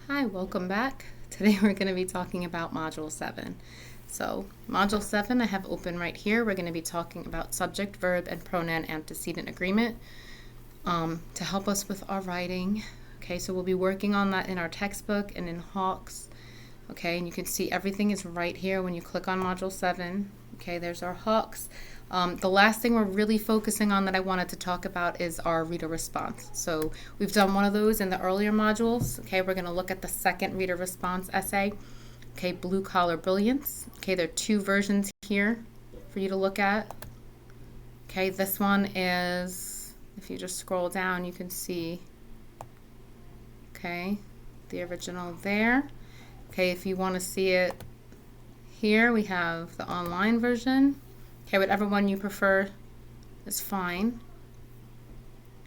Hi, welcome back. Today we're going to be talking about Module 7. So, Module 7 I have open right here. We're going to be talking about subject, verb, and pronoun antecedent agreement to help us with our writing. Okay, so we'll be working on that in our textbook and in Hawks. Okay, and you can see everything is right here when you click on Module 7. Okay, there's our Hawks. The last thing we're really focusing on that I wanted to talk about is our reader response. So we've done one of those in the earlier modules. Okay, we're going to look at the second reader response essay. Okay, Blue Collar Brilliance. Okay, there are two versions here for you to look at. Okay, this one is, if you just scroll down, you can see, okay, the original there. Okay, if you want to see it here, we have the online version. Okay, whatever one you prefer is fine.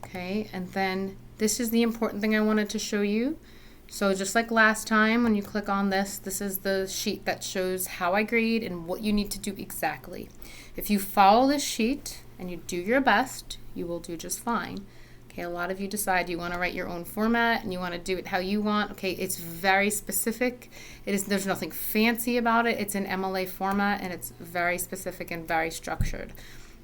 Okay, and then this is the important thing I wanted to show you. So just like last time, when you click on this, this is the sheet that shows how I grade and what you need to do exactly. If you follow this sheet and you do your best, you will do just fine. Okay, a lot of you decide you want to write your own format and you want to do it how you want. Okay, it's very specific. There's nothing fancy about it. It's an MLA format and it's very specific and very structured.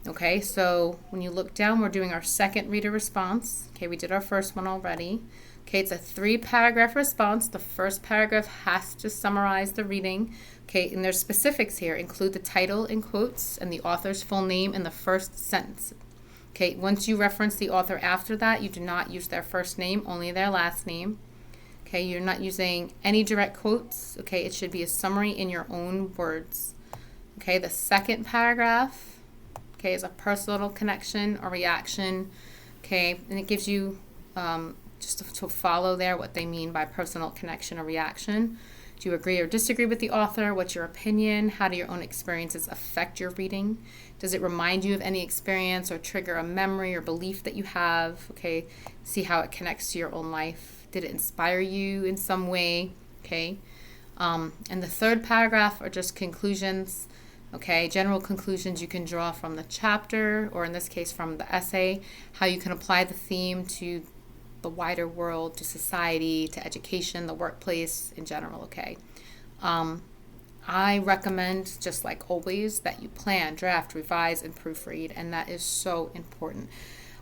Okay, so when you look down, we're doing our second reader response. Okay, we did our first one already. Okay, it's a 3-paragraph response. The first paragraph has to summarize the reading. Okay, and there's specifics here. Include the title in quotes and the author's full name in the first sentence. Okay, once you reference the author after that, you do not use their first name, only their last name. Okay, you're not using any direct quotes. Okay, it should be a summary in your own words. Okay, the second paragraph, okay, is a personal connection or reaction. Okay, and it gives you just to follow there what they mean by personal connection or reaction. Do you agree or disagree with the author? What's your opinion? How do your own experiences affect your reading? Does it remind you of any experience or trigger a memory or belief that you have? Okay, see how it connects to your own life. Did it inspire you in some way? Okay, and the third paragraph are just conclusions. Okay, general conclusions you can draw from the chapter, or in this case from the essay, how you can apply the theme to the wider world, to society, to education, the workplace in general. Okay, I recommend, just like always, that you plan, draft, revise, and proofread, and that is so important.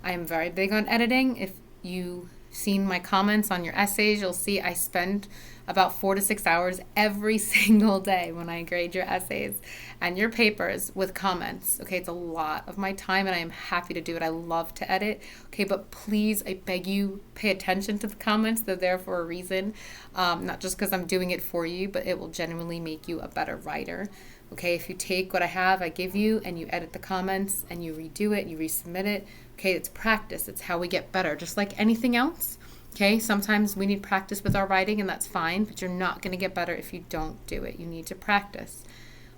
I am very big on editing. If you've seen my comments on your essays, you'll see I spend about 4 to 6 hours every single day when I grade your essays and your papers with comments. Okay, it's a lot of my time and I am happy to do it. I love to edit. Okay, but please, I beg you, pay attention to the comments. They're there for a reason. Not just because I'm doing it for you, but it will genuinely make you a better writer. Okay, if you take what I give you, and you edit the comments and you redo it, you resubmit it, okay, it's practice. It's how we get better, just like anything else. Okay, sometimes we need practice with our writing, and that's fine, but you're not going to get better if you don't do it. You need to practice.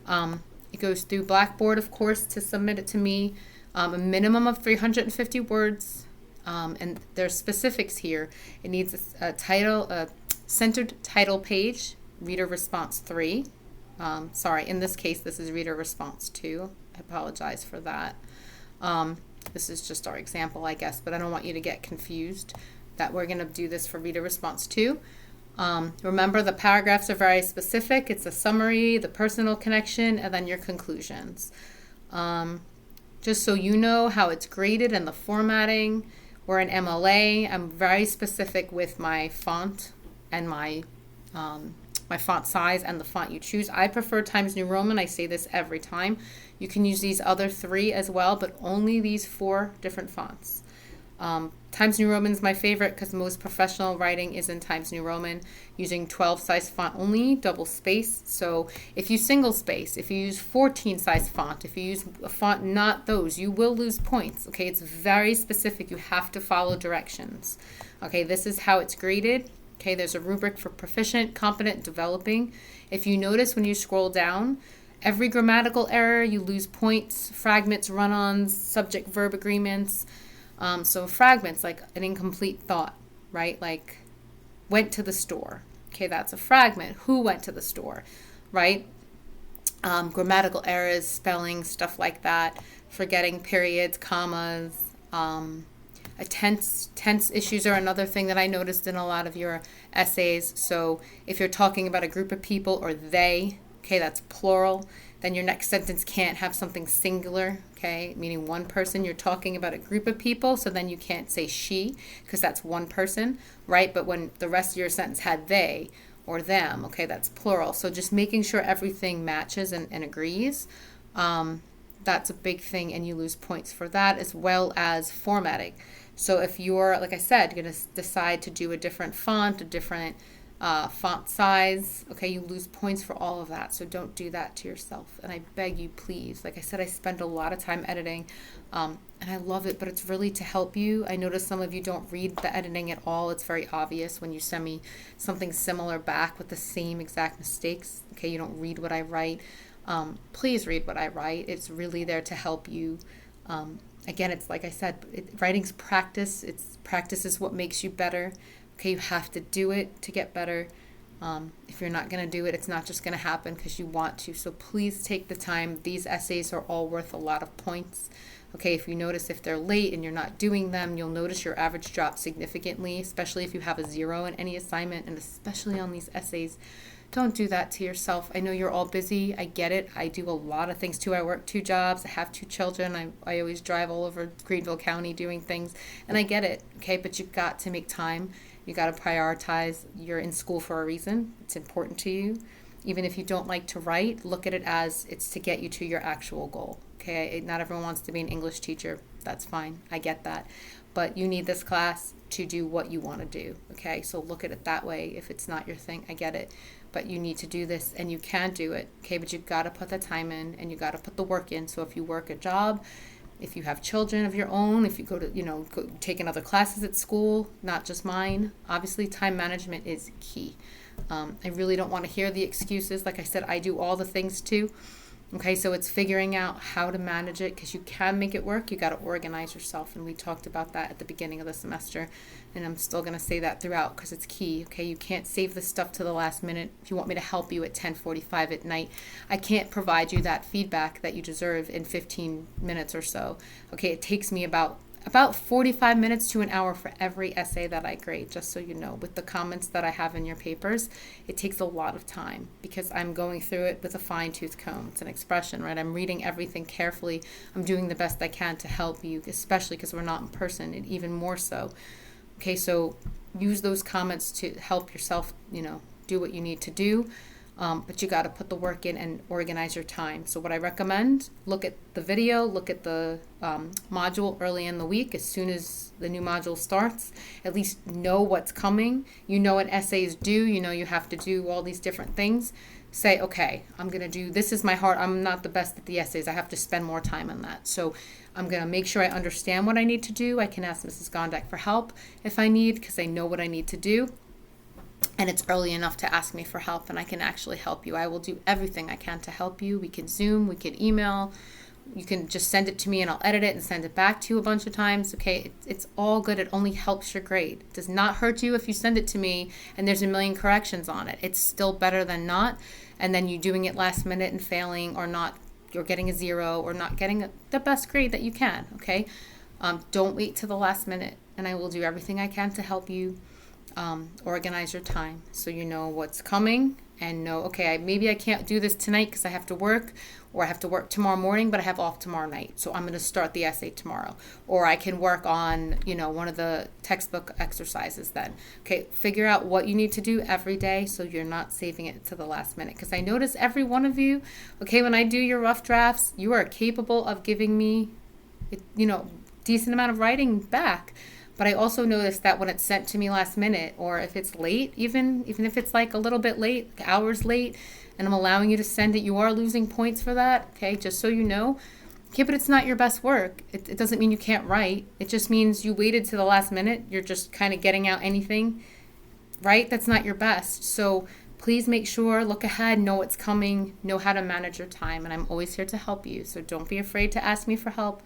It goes through Blackboard, of course, to submit it to me. A minimum of 350 words, and there's specifics here. It needs a title, a centered title page, reader response 3. Sorry, in this case, this is reader response 2. I apologize for that. This is just our example, I guess, but I don't want you to get confused that we're going to do this for reader response 2. Remember, the paragraphs are very specific. It's a summary, the personal connection, and then your conclusions. Just so you know how it's graded and the formatting, we're in MLA. I'm very specific with my font and my font size and the font you choose. I prefer Times New Roman. I say this every time. You can use these other 3 as well, but only these 4 different fonts. Times New Roman is my favorite because most professional writing is in Times New Roman, using 12 size font only, double space. So if you single space, if you use 14 size font, if you use a font not those, you will lose points. Okay, it's very specific. You have to follow directions. Okay, this is how it's graded. Okay, there's a rubric for proficient, competent, developing. If you notice when you scroll down, every grammatical error, you lose points, fragments, run-ons, subject-verb agreements. So fragments, like an incomplete thought, right? Like, went to the store. Okay, that's a fragment. Who went to the store, right? Grammatical errors, spelling, stuff like that. Forgetting periods, commas, Tense issues are another thing that I noticed in a lot of your essays. So if you're talking about a group of people or they, okay, that's plural, then your next sentence can't have something singular, okay, meaning one person. You're talking about a group of people, so then you can't say she because that's one person, right? But when the rest of your sentence had they or them, okay, that's plural. So just making sure everything matches and agrees. That's a big thing, and you lose points for that, as well as formatting. So if you're, like I said, going to decide to do a different font, a different font size, okay, you lose points for all of that. So don't do that to yourself. And I beg you, please. Like I said, I spend a lot of time editing, and I love it, but it's really to help you. I notice some of you don't read the editing at all. It's very obvious when you send me something similar back with the same exact mistakes. Okay, you don't read what I write. Please read what I write. It's really there to help you. Again, it's like I said, writing's practice. Practice is what makes you better. Okay, you have to do it to get better. If you're not going to do it, it's not just going to happen because you want to. So please take the time. These essays are all worth a lot of points. Okay, if you notice if they're late and you're not doing them, you'll notice your average drop significantly, especially if you have a 0 in any assignment, and especially on these essays. Don't do that to yourself. I know you're all busy. I get it. I do a lot of things too. I work 2 jobs. I have 2 children. I always drive all over Greenville County doing things. And I get it, okay? But you've got to make time. You got to prioritize. You're in school for a reason. It's important to you. Even if you don't like to write, look at it as it's to get you to your actual goal, okay? Not everyone wants to be an English teacher. That's fine. I get that. But you need this class to do what you want to do, okay? So look at it that way. If it's not your thing, I get it. But you need to do this, and you can do it, okay? But you've got to put the time in, and you got to put the work in. So if you work a job, if you have children of your own, if you go to, go take in other classes at school, not just mine, obviously time management is key. I really don't want to hear the excuses. Like I said, I do all the things too. Okay, so it's figuring out how to manage it, because you can make it work. You got to organize yourself, and we talked about that at the beginning of the semester, and I'm still going to say that throughout because it's key. Okay, you can't save this stuff to the last minute. If you want me to help you at 10:45 at night, I can't provide you that feedback that you deserve in 15 minutes or so. Okay, it takes me about 45 minutes to an hour for every essay that I grade, just so you know. With the comments that I have in your papers, it takes a lot of time because I'm going through it with a fine-tooth comb. It's an expression, right? I'm reading everything carefully. I'm doing the best I can to help you, especially because we're not in person, and even more so. Okay, so use those comments to help yourself, do what you need to do. But you got to put the work in and organize your time. So what I recommend, look at the video, look at the module early in the week. As soon as the new module starts, at least know what's coming. You know what essays do. You have to do all these different things. Say, okay, I'm going to do, this is my heart. I'm not the best at the essays. I have to spend more time on that. So I'm going to make sure I understand what I need to do. I can ask Mrs. Gondak for help if I need, because I know what I need to do. And it's early enough to ask me for help, and I can actually help you. I will do everything I can to help you. We can Zoom, we can email. You can just send it to me and I'll edit it and send it back to you a bunch of times. Okay, it's all good. It only helps your grade. It does not hurt you if you send it to me and there's a million corrections on it. It's still better than not. And then you doing it last minute and failing, or not, or getting a 0, or not getting the best grade that you can. Okay, don't wait till the last minute, and I will do everything I can to help you. Organize your time so you know what's coming, and know, okay, maybe I can't do this tonight because I have to work, or I have to work tomorrow morning, but I have off tomorrow night, so I'm going to start the essay tomorrow. Or I can work on, one of the textbook exercises then. Okay, figure out what you need to do every day so you're not saving it to the last minute. Because I notice every one of you, okay, when I do your rough drafts, you are capable of giving me, decent amount of writing back. But I also noticed that when it's sent to me last minute, or if it's late, even if it's like a little bit late, hours late, and I'm allowing you to send it, you are losing points for that, okay, just so you know. Okay, but it's not your best work. It doesn't mean you can't write. It just means you waited to the last minute. You're just kind of getting out anything, right? That's not your best. So please make sure, look ahead, know what's coming, know how to manage your time, and I'm always here to help you. So don't be afraid to ask me for help.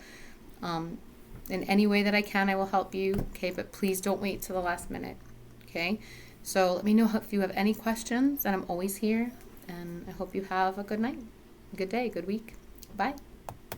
In any way that I can, I will help you, okay? But please don't wait till the last minute, okay? So let me know if you have any questions, and I'm always here. And I hope you have a good night, good day, good week. Bye.